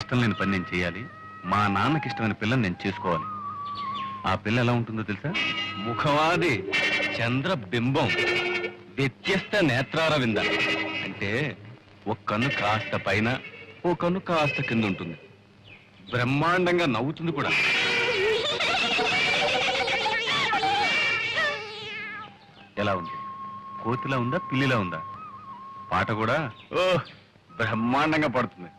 ఇష్టం లేని పని నేను చేయాలి, మా నాన్నకి ఇష్టమైన పిల్లని నేను చేసుకోవాలి. ఆ పిల్ల ఎలా ఉంటుందో తెలుసా? ముఖవాది, చంద్రబింబం, వ్యత్యస్త నేత్రారవింద. అంటే ఒక కన్ను కాస్త పైన, ఓ కన్ను కాస్త కింద ఉంటుంది. బ్రహ్మాండంగా నవ్వుతుంది కూడా. ఎలా ఉంది? కోతిలా ఉందా, పిల్లిలా ఉందా? పాట కూడా ఓ బ్రహ్మాండంగా పడుతుంది.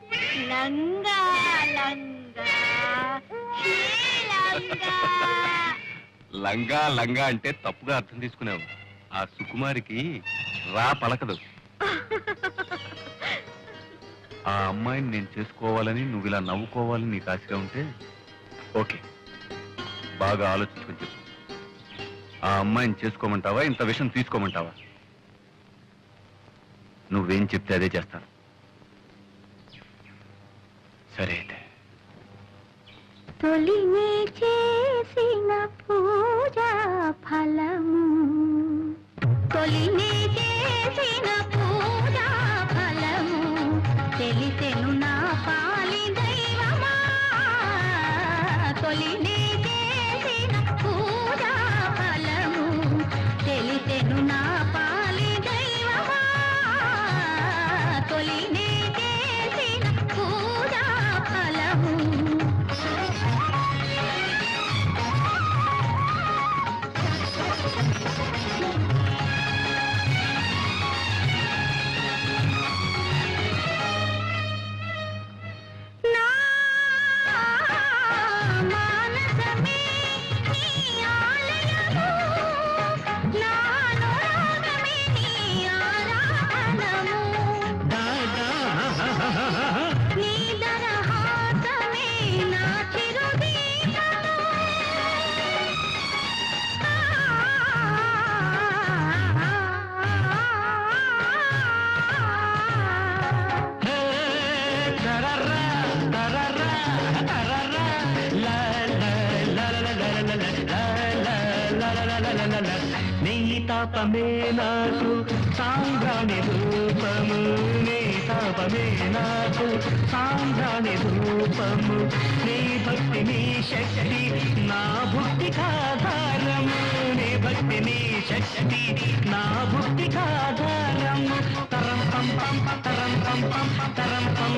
లంగా లంగా అంటే తప్పుగా అర్థం తీసుకున్నావు. ఆ సుకుమారికి రా పలకదు. ఆ అమ్మాయిని నేను చేసుకోవాలని నువ్వు ఇలా నవ్వుకోవాలని నీకు ఆశగా ఉంటే ఓకే, బాగా ఆలోచించుకొని చెప్పు. ఆ అమ్మాయిని చేసుకోమంటావా, ఇంత విషయం తీసుకోమంటావా? నువ్వేం చెప్తే అదే చేస్తాను. సరే అయితే. తొలిని చేసిన పూజా ఫలము, తొలిని చేసిన పూజా ఫలము, తెలిసెను నా పాలి దైవమా. తొలిని చేసిన పూజా ఫలము, తెలిసెను నా పాలి దైవమా. తొలిని చేసిన పూజా ఫలము. నీ తాపమే నాకు సాంద్రాణి రూపము, నీ తాపమే నాకు సాంద్రాణి రూపము, నీ భక్తి నీ శక్తి నా భుక్తికాధారము, నీ భక్తి నీ శక్తి నా భుక్తికాధారము. తరం పం పం తరం పం పం తరం పం.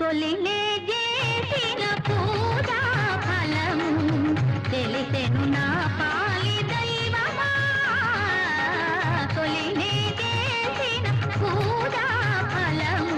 తొలిలే చేసిన పూజా ఫలము, తెలిసెను నా పాలి దైవమా. తొలిలే చేసిన పూజా ఫలము.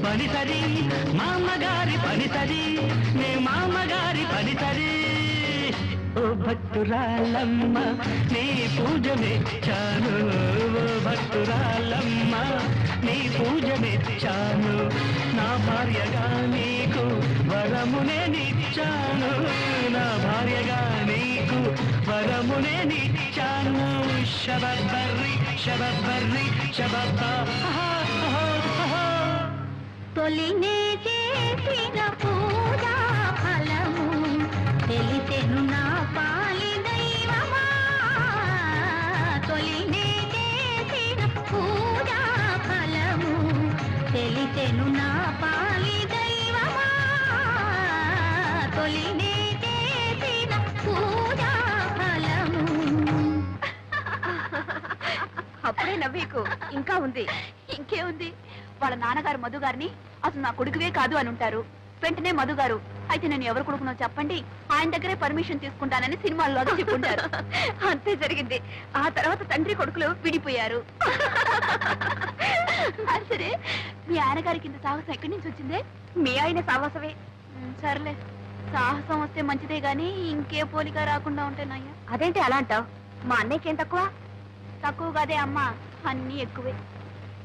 పనిసరి మామగారి పనిసరి, నే మామగారి పనిసరి. ఓ భక్తురాలమ్మ నీ పూజ మెచ్చాను, ఓ భక్తురాలమ్మ నీ పూజ మెచ్చాను. నా భార్యగా నీకు వరమునే నిచ్చాను, నా భార్యగా నీకు వరమునే నిచ్చాను. శబబ్బర్రి శబబ్బర్రి శబబ్బ. తొలినే చేసిన పూజా ఫలము, తెలిసెను నా పాలి దైవమా. తొలినే చేసిన పూజా ఫలము, తెలిసెను నా పాలి దైవమా. తొలినే చేసిన పూజా ఫలము. అప్పుడే నవ్వేకు. ఇంకా ఉంది. ఇంకేముంది, వాళ్ళ నాన్నగారు మధు గారిని అసలు నా కొడుకువే కాదు అని ఉంటారు. వెంటనే మధు గారు, అయితే నేను ఎవరు కొడుకునో చెప్పండి, ఆయన దగ్గరే పర్మిషన్ తీసుకుంటానని సినిమాల్లో చెప్పుకుంటారు. అంతే జరిగింది. ఆ తర్వాత తండ్రి కొడుకులు విడిపోయారు. సరే, మీ ఆయన గారికి ఇంత సాహసం ఎక్కడి నుంచి వచ్చిందే? మీ ఆయన సాహసమే. సర్లే, సాహసం వస్తే మంచిదే గాని ఇంకే పోలిక రాకుండా ఉంటానయ్యా. అదేంటి అలా అంటావు? మా అన్నయ్యకేం తక్కువ కాదే అమ్మా, అన్నీ ఎక్కువే.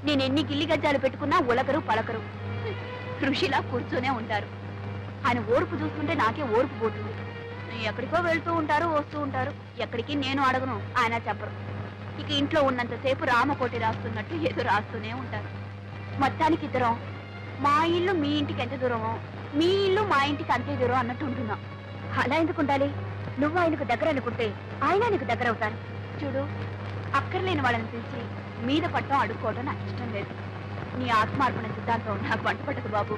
నేను ఎన్ని గిల్లి గజ్జాలు పెట్టుకున్నా ఉలకరు పలకరు, ఋషిలా కూర్చొనే ఉంటారు. ఆయన ఓర్పు చూస్తుంటే నాకే ఓర్పు పోతుంది. ఎక్కడికో వెళ్తూ ఉంటారు, వస్తూ ఉంటారు. ఎక్కడికి నేను అడగను, ఆయన చెప్పరు. ఇక ఇంట్లో ఉన్నంతసేపు రామకోటి రాస్తున్నట్టు ఏదో రాస్తూనే ఉంటారు. మొత్తానికి ఇద్దరం మా ఇల్లు మీ ఇంటికి ఎంత దూరమో, మీ ఇల్లు మా ఇంటికి అంతే దూరం అన్నట్టు ఉంటున్నాం. అలా ఎందుకు ఉండాలి? నువ్వు ఆయనకు దగ్గర అనుకుంటే ఆయన నీకు దగ్గర అవుతారు. చూడు, అక్కర్లేని వాళ్ళని పిలిచి మీద పట్టడం అడుక్కోవడం నాకు ఇష్టం లేదు. నీ ఆత్మార్పణ సిద్ధాంతం నాకు వంట పట్టదు బాబు.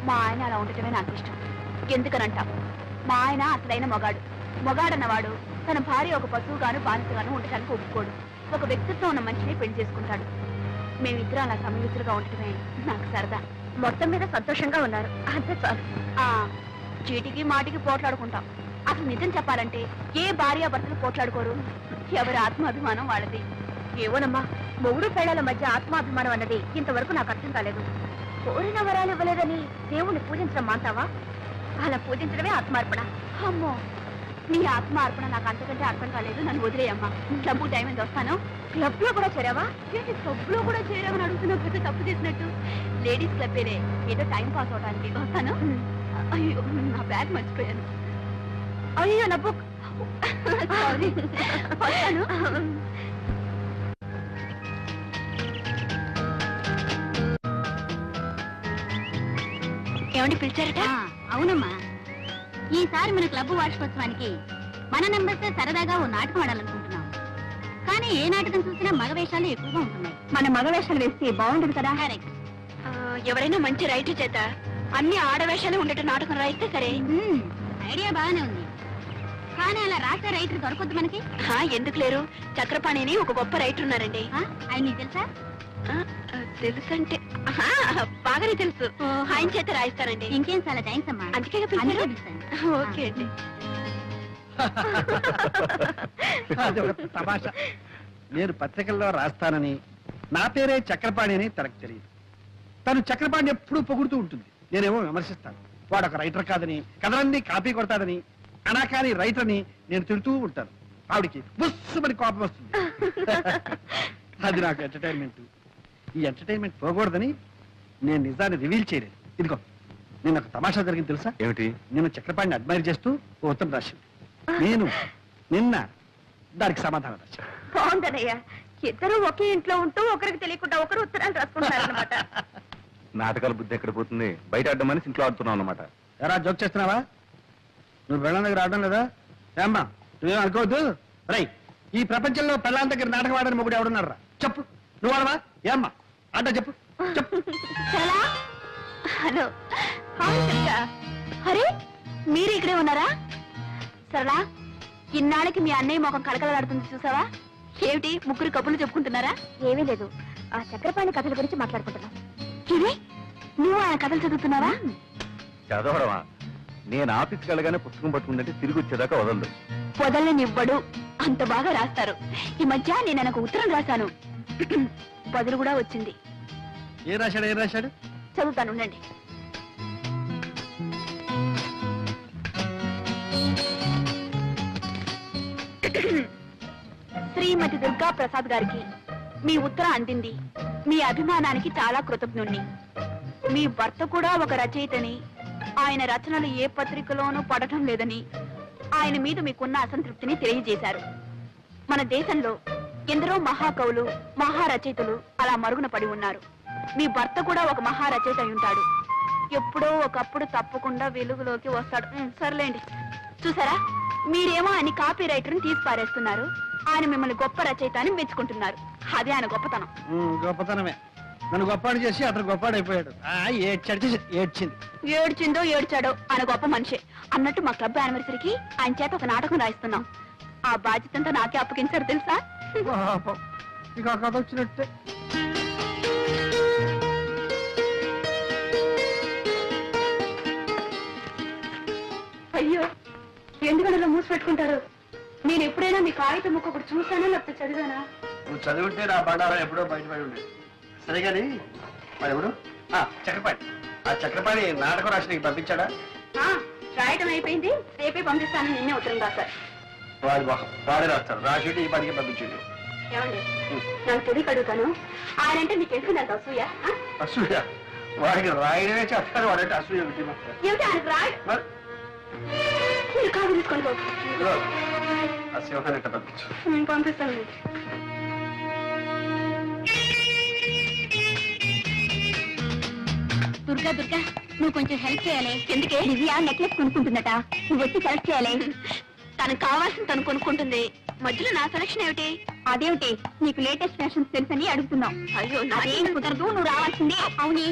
మా ఆయన అలా ఉండటమే నాకు ఇష్టం. ఎందుకనంటా, మా ఆయన అసలైన మొగాడన్నవాడు తన భార్య ఒక పశువుగాను బానిసగాను ఉండటానికి ఒప్పుకోడు. ఒక వ్యక్తిత్వం ఉన్న మనిషిని పెళ్లి చేసుకుంటాడు. మేమిద్దరం అలా సమయుతులుగా ఉండటమే నాకు సరదా. మొత్తం మీద సంతోషంగా ఉన్నారు, అంతే చాలు. చీటికి మాటికి పోట్లాడుకుంటాం. అసలు నిజం చెప్పాలంటే ఏ భార్యాభర్తలు పోట్లాడుకోరు. ఎవరి ఆత్మాభిమానం వాళ్ళది. ఏవోనమ్మా, మొగుడు పెళ్లాల మధ్య ఆత్మాభిమానం అన్నది ఇంతవరకు నాకు అర్థం కాలేదు. కోరిన వరాలు ఇవ్వలేదని దేవుణ్ణి పూజించడం మాంటావా? అలా పూజించడమే ఆత్మార్పణ. అమ్మో, నీ ఆత్మార్పణ నాకు అంతకంటే అర్థం కాలేదు. నన్ను వదిలేయమ్మా. క్లబ్ టైం ఎంత వస్తాను. క్లబ్ లో కూడా చేరావా? ఏంటి క్లబ్ లో కూడా చేరావని అడుగుతున్నావు? పెద్ద తప్పు చేసినట్టు. లేడీస్ క్లబ్బేలే, ఏదో టైం పాస్ అవడానికి. వస్తాను. అయ్యో, నా బ్యాగ్ మర్చిపోయాను. అయ్యో, నా బుక్. సారీ, వస్తాను. ఏమండి పిలిచారట? అవునమ్మా, ఈసారి మన క్లబ్ వార్షికోత్సవానికి మన నంబర్స్ సరదాగా ఓ నాటకం ఆడాలనుకుంటున్నాం. కానీ ఏ నాటకం చూసినా మగ వేషాలు ఎక్కువగా ఉంటున్నాయి. మన మగ వేషాలు వేస్తే బాగుంటుంది కదా? ఎవరైనా మంచి రైటర్ చేత అన్ని ఆడవేషాలు ఉండేట నాటకం రాయిస్తే సరే. ఐడియా బాగానే ఉంది, కానీ అలా రాసే రైటర్ దొరకొద్దు మనకి. ఎందుకు లేరు? చక్రపాణిని ఒక గొప్ప రైటర్ ఉన్నారండి. ఆయన నీకు తెలుసా? తెలుసంటే బాగానే తెలుసు. ఆయన చేత రాయిస్తానండి. ఇంకేం, చాలా థ్యాంక్స్ అమ్మా. అందుకే ఓకే అండి. అది ఒక తమాషా. నేను పత్రికల్లో రాస్తానని, నా పేరే చక్రపాణి అని తనకు తెలియదు. తను చక్రపాణి ఎప్పుడూ పొగుడుతూ ఉంటుంది, నేనేమో విమర్శిస్తాను. వాడు ఒక రైటర్ కాదని, కథలన్నీ కాపీ కొడతాడని, అనాకాని రైటర్ అని నేను తిడుతూ ఉంటాను. ఆవిడికి బుస్సుమని కోపం వస్తుంది. అది నాకు ఎంటర్టైన్మెంట్. ఈ ఎంటర్టైన్మెంట్ పోకూడదని నేను నిజాన్ని రివీల్ చేయలేదు. ఇదిగో, నిన్న ఒక తమాషా జరిగింది తెలుసా? ఏమిటి? నేను చక్రపాణిని అడ్మైర్ చేస్తూ ఓ ఉత్తరం రాశాను. నేను నిన్న దానికి సమాధానం రాశాను. బాగుందనయ్యా, ఇద్దరు ఒకే ఇంట్లో ఉంటూ ఒకరికి తెలియకుండా ఒకరు ఉత్తరాలు రాసుకుంటారన్నమాట. నాటకాల బుద్ధి ఎక్కడ పోతుంది? బయట ఆడమని ఇంట్లో ఆడుతున్నావు అన్నమాట. ఎరా, జోక్ చేస్తున్నావా? నువ్వు పెళ్ళాం దగ్గర ఆడడం లేదా? ఏమ్మా, నువ్వేం అనుకోవద్దు. రై, ఈ ప్రపంచంలో పెళ్ళాం దగ్గర నాటకం ఆడని మొగుడు ఎవడున్నారా? చెప్పు. నువ్వు ఆడవా? ఏమ్మా ఆట చెప్పు. చెప్పు. హలో, అరే మీరు ఇక్కడే ఉన్నారా? సరళా, ఇన్నాళ్ళకి మీ అన్నయ్య మొఖం కలకలాడుతుంది చూసావా? ఏమిటి, ముగ్గురు కబుర్లు చెప్పుకుంటున్నారా? ఏమీ లేదు, ఆ చక్రపాణి కథల గురించి మాట్లాడుకుంటున్నాం. ఇది నువ్వు ఆయన కథలు చదువుతున్నావా? చదవడమా? నేను ఆఫీస్కి వెళ్ళగానే పుస్తకం పట్టుకుంటే తిరిగి వచ్చేదాకా వదలదు. వదలనివ్వడు, అంత బాగా రాస్తారు. ఈ మధ్య నేను ఆయనకు ఉత్తరం రాశాను, బదులు కూడా వచ్చింది. ఏం రాశాడు? చదువుతాను, ఉండండి. శ్రీమతి దుర్గా ప్రసాద్ గారికి మీ ఉత్తరం అందింది. మీ అభిమానానికి చాలా కృతజ్ఞుణ్ణి. మీ భర్త కూడా ఒక రచయితని, ఆయన రచనలు ఏ పత్రికలోనూ పడటం లేదని, ఆయన మీద మీకున్న అసంతృప్తిని తెలియజేశారు. మన దేశంలో ఎందరో మహాకవులు, మహారచయితలు అలా మరుగున పడి ఉన్నారు. మీ భర్త కూడా ఒక మహారచయిత అయి ఉంటాడు. ఎప్పుడో ఒకప్పుడు తప్పకుండా వెలుగులోకి వస్తాడు. సర్లేండి. చూసారా, మీరేమో ఆయన కాపీ రైటర్ని తీసి పారేస్తున్నారు, ఆయన మిమ్మల్ని గొప్ప రచయిత అని మెచ్చుకుంటున్నారు. అదే ఆయన గొప్పతనం. గొప్పతనమే. నన్ను గొప్పాడు చేసి అతను గొప్పాడైపోయాడు. ఏడ్చిందో ఏడ్చాడో ఆయన గొప్ప మనిషి. అన్నట్టు మా క్లబ్ యానివర్సరీకి ఆయన చేత ఒక నాటకం రాయిస్తున్నాం. ఆ బాధ్యతంతా నాకే అప్పగించారు తెలుసా? ఇక ఆ కథ వచ్చినట్టే. అయ్యో ఎందుకలా మూసి పెట్టుకుంటారు? నేను ఎప్పుడైనా మీ కాగితం ముక్క ఒకటి చూసానా లేకపోతే చదివానా? నువ్వు చదివితే నా బండారం ఎప్పుడో బయటపడి ఉండేది. సరే కానీ మరి ఎవడు చక్రపాణి, ఆ చక్రపాణి నాటకం రాసి నీకు పంపించాడా? రాయటం అయిపోయింది, రేపే పంపిస్తాను. నిన్నే ఉత్తరం రాశారు. వాడే రాస్తాడు. రాసి ఈ పనికి పంపించండి. ఏమండి నాకు తెలియక అడుగుతాను, ఆయన అంటే మీకు ఎందుకు అసూయ? అసూయ? వాడికి రాయడమే చేస్తాడు, వాడంటే అసూయ ఏమిటి? ఏమిటి ఆయనకు రాయ్? మీరు కాదు తీసుకొని ఆ సింహాన్ని పంపించు. పంపిస్తాను. దుర్గా దుర్గా నువ్వు కొంచెం హెల్ప్ చేయాలి. ఎందుకే? దివ్య నెక్లెస్ కొనుక్కుంటుందట, నువ్వు వచ్చి సెలెక్ట్ చేయాలి. తనకు కావాల్సింది తను కొనుక్కుంటుంది, మధ్యలో నా సెలక్షన్ ఏమిటి? అదేమిటి, నీకు లేటెస్ట్ ఫ్యాషన్స్ తెలుసని అడుగుతున్నావు. అయ్యో నాదేం కుదరదు, నువ్వు రావాల్సిందే. అవుని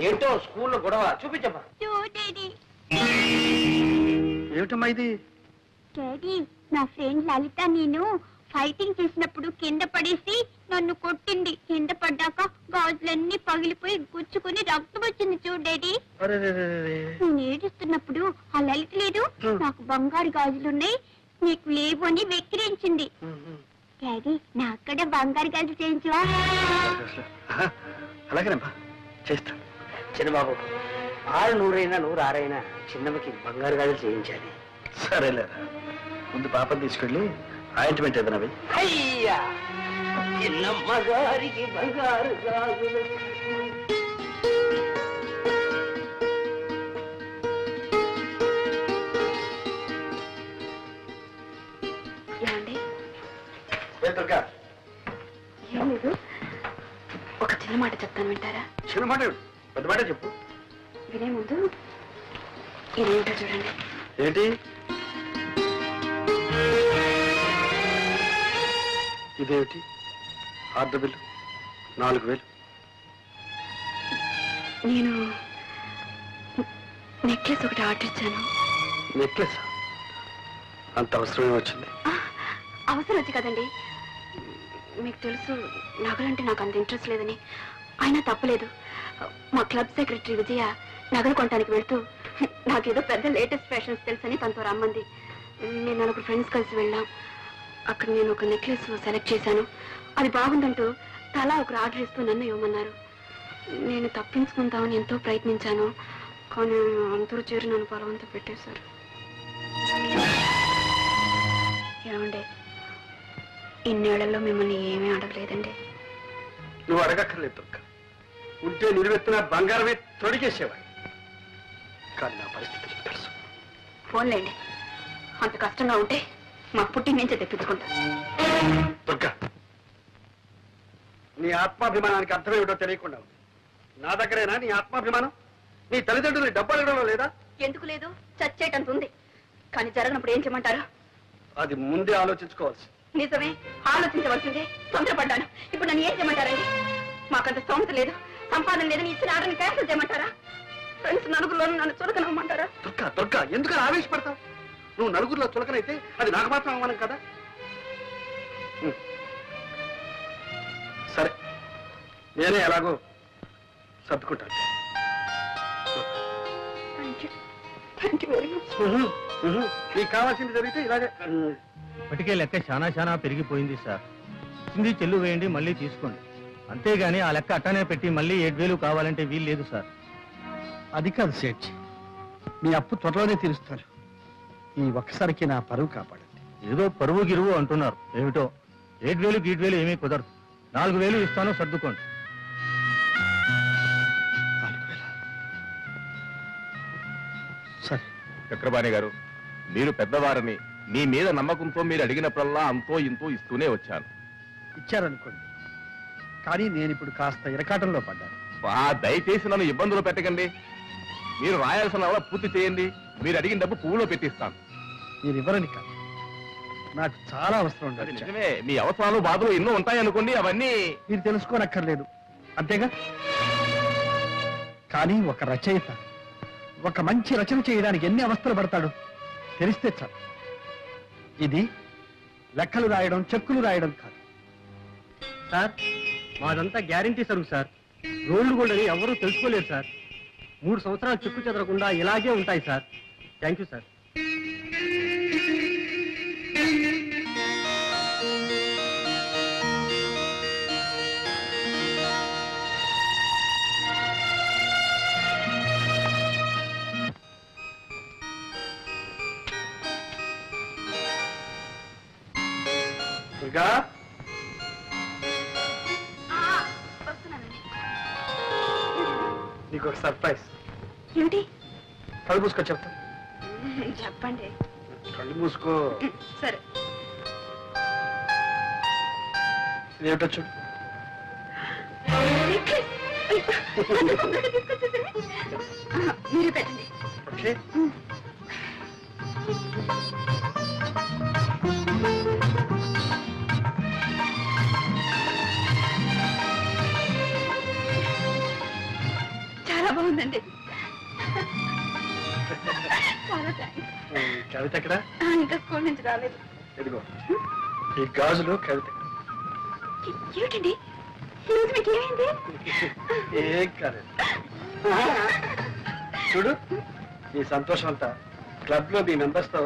ఏంటో స్కూల్లో గొడవ చూపించమ్మా. ఏమిటమ్మా ఇది? డాడీ, నా ఫ్రెండ్ లలిత నేను ఫైటింగ్ చేసినప్పుడు కింద పడేసి నన్ను కొట్టింది. కింద పడ్డాక గాజులన్నీ పగిలిపోయి గుచ్చుకుని రక్తం వచ్చింది చూడు డాడీ. నేను ఏడుస్తున్నప్పుడు ఆ లలిత లేదు, నాకు బంగారు గాజులున్నాయి నీకు లేవు అని వెక్కిరించింది. డాడీ నాకు కూడా బంగారు గాజులు చేయించవా? అలాగేనమ్మా, చేస్తా. చిన్నబాబు, 600 100 చిన్నమ్మకి బంగారు గాజులు చేయించాలి. సరేలేరా, ముందు పాపను తీసుకెళ్ళి ఆయింట్మెంట్ ఏదైనా అయ్యా చిన్నమ్మ గారికి బంగారు గాజులు. ఏమండి? ఏం ఏం లేదు, ఒక చిన్న మాట చెప్తాను, వింటారా? చిన్న మాట పెద్ద మాట చెప్పు. వినే ముందు ఇదేమిటో చూడండి. ఏంటి ఇదేమిటి? Order bill 4000. నేను నెక్లెస్ ఒకటి ఆర్డర్ ఇచ్చాను. నెక్లెస్? అంత అవసరమే వచ్చింది? అవసరం వచ్చి కదండి, మీకు తెలుసు నగలంటే నాకు అంత ఇంట్రెస్ట్ లేదని. అయినా తప్పలేదు, మా క్లబ్ సెక్రటరీ విజయ నగలు కొనడానికి వెళ్తూ నాకేదో పెద్ద లేటెస్ట్ ఫ్యాషన్స్ తెలుసని తనతో రమ్మంది. నేను 4 ఫ్రెండ్స్ కలిసి వెళ్ళాం. అక్కడ నేను ఒక నెక్లెస్ సెలెక్ట్ చేశాను. అది బాగుందంటూ తలా ఒకరు ఆర్డర్ ఇస్తూ నన్ను ఇవ్వమన్నారు. నేను తప్పించుకుందామని ఎంతో ప్రయత్నించాను, కానీ అందరూ చేరి నన్ను బలవంతం పెట్టేశారు. ఏమండి, ఇన్నేళ్లలో మిమ్మల్ని ఏమీ అడగలేదండి. నువ్వు అడగక్కర్లేదు దుర్గా, ఉంటే నిలువెత్తున బంగారమే తొడిగేసేవాడి. కానీ నా పరిస్థితి నీకు తెలుసు. ఫోన్లేండి, అంత కష్టంగా ఉంటే మా పుట్టి నుంచే తెప్పించుకుంటా. దుర్గా, నీ ఆత్మాభిమానానికి అర్థమేమిటో తెలియకుండా ఉంది. నా దగ్గరేనా నీ ఆత్మాభిమానం? నీ తల్లిదండ్రులు డబ్బు అడగడంలో లేదా? ఎందుకు లేదు, చచ్చేటంత ఉంది. కానీ జరగనప్పుడు ఏం చేయమంటారు? అది ముందే ఆలోచించుకోవాల్సి. నిజమే, ఆలోచించవలసిందే. తొందరపడ్డాను. ఇప్పుడు నన్ను ఏం చేయమంటారండి? మాకంత స్తోమత లేదు, సంపాదన లేదని ఇచ్చిన ఆర్డర్ని క్యాన్సిల్ చేయమంటారా? ఫ్రెండ్స్ నలుగురిలో నన్ను చులకనమ్మంటారా? దుర్గా దుర్గా, ఎందుకని ఆవేశపడతావు? నువ్వు నలుగురిలో చులకనైతే అది నాకు మాత్రం అవమానం కదా. సరే, నేనే ఎలాగో సర్దుకుంటాను. Thank you very much. నీకు కావాల్సింది జరిగితే ఇలాగే. ఇప్పటికే లెక్క చాలా పెరిగిపోయింది సార్. కింది చెల్లు వేయండి, మళ్ళీ తీసుకోండి. అంతేగాని ఆ లెక్క అట్టనే పెట్టి మళ్ళీ 7000 కావాలంటే వీలు లేదు సార్. అది కాదు సేఠ్, మీ అప్పు త్వరలోనే తీరుస్తారు. ఈ ఒక్కసారికి నా పరువు కాపాడండి. ఏదో పరువు గిరువు అంటున్నారు, ఏమిటో 7000 ఏమీ కుదరదు. 4000 ఇస్తాను, సర్దుకోండి. 4000? సరే. చక్రపాణి గారు, మీరు పెద్దవారని మీ మీద నమ్మకంతో మీరు అడిగినప్పుడల్లా అంతో ఇంతో ఇస్తూనే వచ్చాను. ఇచ్చారనుకోండి, కానీ నేను ఇప్పుడు కాస్త ఇరకాటంలో పడ్డాను. దయచేసి నన్ను ఇబ్బందులు పెట్టకండి. మీరు రాయాల్సిన పూర్తి చేయండి. మీరు అడిగిన డబ్బు పువ్వులో పెట్టిస్తాను. మీరు ఇవ్వరని కాదు, నాకు చాలా అవసరం అది ఉండదు. నిజమే, మీ అవసరాలు బాధలు ఎన్నో ఉంటాయనుకోండి, అవన్నీ మీరు తెలుసుకోనక్కర్లేదు, అంతేగా. కానీ ఒక రచయిత ఒక మంచి రచన చేయడానికి ఎన్ని అవస్థలు పడతాడు. తెలిస్తే చాలు. ఇది లెక్కలు రాయడం, చెక్కులు రాయడం కాదు. సార్ మాదంతా గ్యారంటీ సరుకు సార్. రోడ్లు గోల్డ్ అని ఎవరూ తెలుసుకోలేరు సార్. 3 సంవత్సరాలు చెక్కు చెదరకుండా ఇలాగే ఉంటాయి sir. Thank you sir. Durga, వస్తున్నానండి. నీకు ఒక సర్ప్రైజ్. ఏమిటి? కళ్ళు మూసుకో చెప్తా. చెప్పండి. కళ్ళు మూసుకో. సరే. ఇదేమిటో చూడు. మీరు పెట్టండి. ఓకే. చాలా బాగుందండి. చాలా థ్యాంక్స్. కవిత ఎక్కడ? ఇంకా స్కూల్ నుంచి రాలేదు. ఇదిగో ఈ గాజులు కవిత. ఏమిటండి ఈరోజు మీకు ఏమైంది? ఏం కాలేదు. చూడు, ఈ సంతోషం అంతా క్లబ్ లో మీ మెంబర్స్ తో.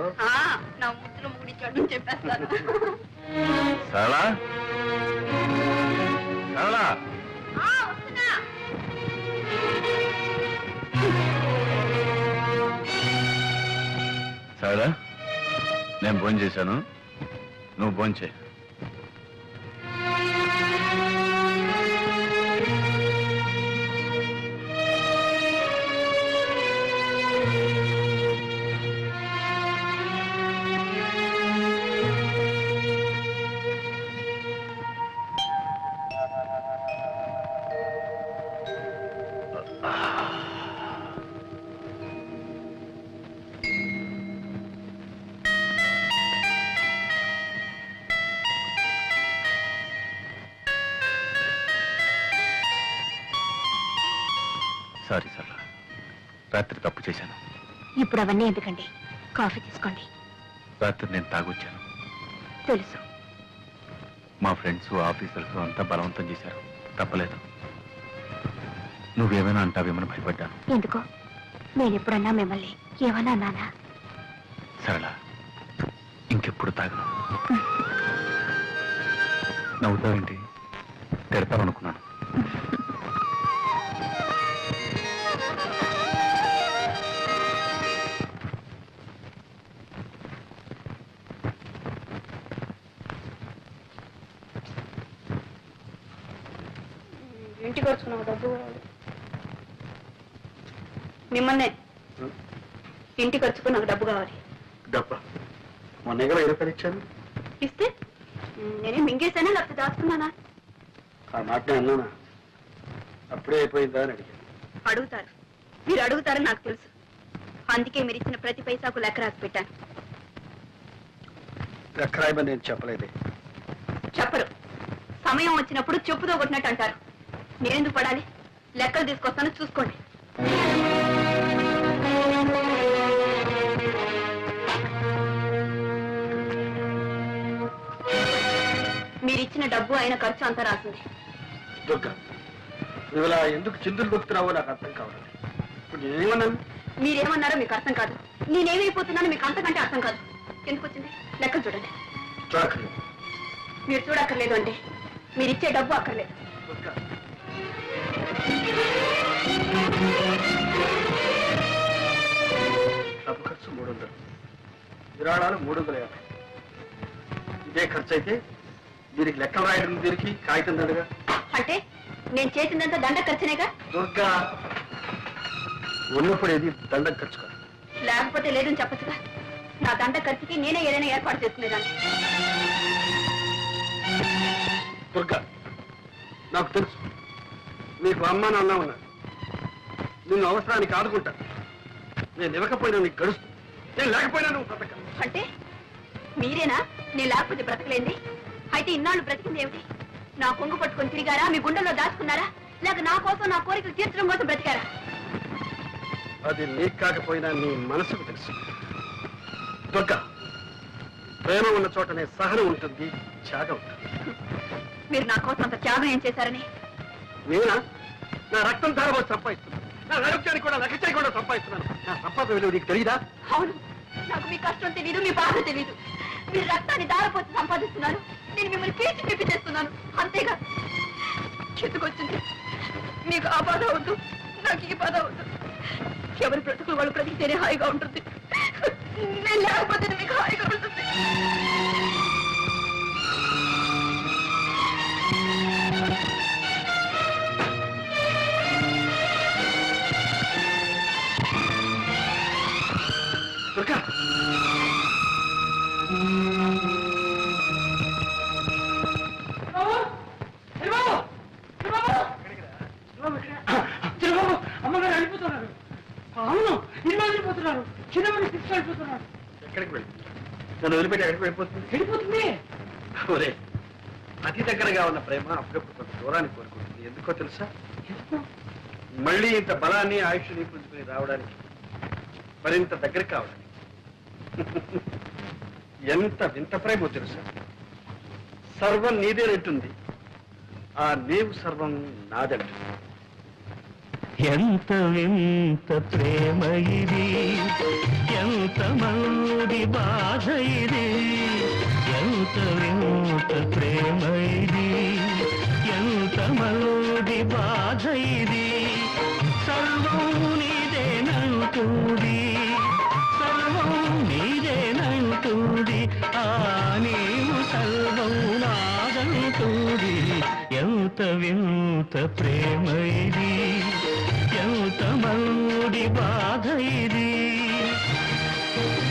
నా ముద్దులో ముడిచాడు చెప్పేస్తాను. సరళా, సరళా, వస్తున్నా. సరళా, నేను భోజనం చేశాను, నువ్వు భోజనం చేయి. సారీ సరళా, రాత్రి తప్పు చేశాను. ఇప్పుడు అవన్నీ ఎందుకండి? కాఫీ తీసుకోండి. రాత్రి నేను తాగొచ్చాను. తెలుసు. మా ఫ్రెండ్స్, ఆఫీసర్స్ అంతా బలవంతం చేశారు. తప్పలేదు. నువ్వేమైనా అంటావేమని భయపడ్డాను. ఎందుకో? నేను ఎప్పుడన్నా మిమ్మల్ని ఏమన్నా అన్నానా? సరళ, ఇంకెప్పుడు తాగను. నవ్వుతావేంటి? తిడతావనుకున్నాను. ఇంటికి వచ్చుకున్నావు డబ్బు మిమ్మల్నే. ఇంటికి వచ్చుకుని నాకు డబ్బు కావాలి. డబ్బా? మొన్న 20 రూపాయలు ఇచ్చాను. ఇస్తే నేనే మింగేసానా లేకపోతే దాచుకున్నానా? ఆ మాట అన్నానా? అప్పుడే అయిపోయిందా అని అడిగాను. అడుగుతారు, మీరు అడుగుతారని నాకు తెలుసు. అందుకే మీరు ఇచ్చిన ప్రతి పైసాకు లెక్క రాసి పెట్టాను. లెక్కరాయమని నేను చెప్పలేదే. చెప్పరు. సమయం వచ్చినప్పుడు చెప్పుతో కొట్టినట్టు అంటారు. నేనెందుకు పడాలి? లెక్కలు తీసుకొస్తాను, చూసుకోండి. మీరిచ్చిన డబ్బు అయిన ఖర్చు అంతా రాసింది. దుర్గా, నువ్వు ఇలా ఎందుకు చిందులు దొక్కుతున్నావో నాకు అర్థం కావాలి. ఇప్పుడు నేనేమన్నాను? మీరేమన్నారో మీకు అర్థం కాదు. నేనేమైపోతున్నానో మీకు అంతకంటే అర్థం కాదు. ఎందుకు వచ్చింది? లెక్కలు చూడండి. చూడక్కర్లేదు. మీరు చూడక్కర్లేదు అంటే మీరిచ్చే డబ్బు అక్కర్లేదు. దుర్గా, డబ్బు ఖర్చు 300, విరాళాలు 350. ఇదే ఖర్చు అయితే దీనికి లెక్కలు రాయడం, దీనికి కాగితం దండగా. అంటే నేను చేసిందంతా దండ ఖర్చునేగా? దుర్గా, ఉన్నప్పుడు ఏది దండ ఖర్చు కాదు. లేకపోతే లేదని చెప్పచ్చుగా. నా దండ ఖర్చుకి నేనే ఏదైనా ఏర్పాటు చేసుకునేదాన్ని. దుర్గా, నాకు తెలుసు నీకు అమ్మ నాన్న ఉన్నారు. నిన్ను అవసరానికి ఆదుకుంటా. నేను ఇవ్వకపోయినా నీకు గడుస్తు, నేను లేకపోయినా నువ్వు బ్రతక. అంటే మీరేనా నేను లేకపోతే బ్రతకలేంది? అయితే ఇన్నాళ్ళు బ్రతికింది ఏమిటి? నా కొంగు పట్టుకొని తిరిగారా? మీ గుండెల్లో దాచుకున్నారా? లేక నా కోసం, నా కోరికలు తీర్చడం కోసం బ్రతికారా? అది నీకు కాకపోయినా నీ మనసుకు తెలుసు. దుర్గ, ప్రేమ ఉన్న చోటనే సహనం ఉంటుంది, త్యాగం ఉంటుంది. మీరు నా కోసం అంత త్యాగం ఏం చేశారని? నేనా? నా రక్తం ధారపోసి సంపాదిస్తున్నాను, నా ఆరోగ్యాన్ని కూడా లెక్క చేయకుండా సంపాదిస్తున్నాను. నా సంపాదన విలువ నీకు తెలియదా? అవును, నాకు మీ కష్టం తెలీదు, మీ బాధ తెలీదు. మీరు రక్తాన్ని దారపోసి సంపాదిస్తున్నారు, నేను మిమ్మల్ని పీల్చి పిప్పి చేస్తున్నాను, అంతేగా. చెట్టుకొచ్చింది, మీకు ఆ బాధ వద్దు, నాకు ఈ బాధ వద్దు. ఎవరి బ్రతుకులు వాళ్ళు బ్రతికితేనే హాయిగా ఉంటుంది, నేను లేకపోతే మీకు హాయిగా ఉంటుంది. దుర్గా, అమ్మగారు వెళ్ళిపోతున్నారు. అవును, ఇల్లు వెళ్ళిపోతున్నారు. చిన్నవాడిని తీసుకెళ్ళిపోతున్నారు. ఎక్కడికి వెళ్ళి నన్ను వదిలిపెట్టి ఎక్కడికి వెళ్ళిపోతుంది? వెళ్ళిపోతుంది. ఒరే, అతి దగ్గరగా ఉన్న ప్రేమ అప్పుడప్పుడు కొంత దూరాన్ని కోరుకుంటుంది. ఎందుకో తెలుసా? మళ్ళీ ఇంత బలాన్ని ఆయుష్ని పుంజుకుని రావడానికి, మరింత దగ్గర కావడానికి. ఎంత వింత ప్రేమో తెలుసా? సర్వం నీదేనంటుంది, ఆ నీవు సర్వం నాదంటుంది. ఎంత వింత ప్రేమ ఇది, ఎంత మంది బాధ ఇది, ఎంత వింత ప్రేమ ఇది, ఎంత మంది బాధ ఇది. సర్వం నీదేనంటుంది, సర్వం నీదేనంటుంది, ఆ నీవు సర్వం నాదంటుంది. ఎంత వింత ప్రేమ ఇది, ఎంత మంది బాధ ఇది.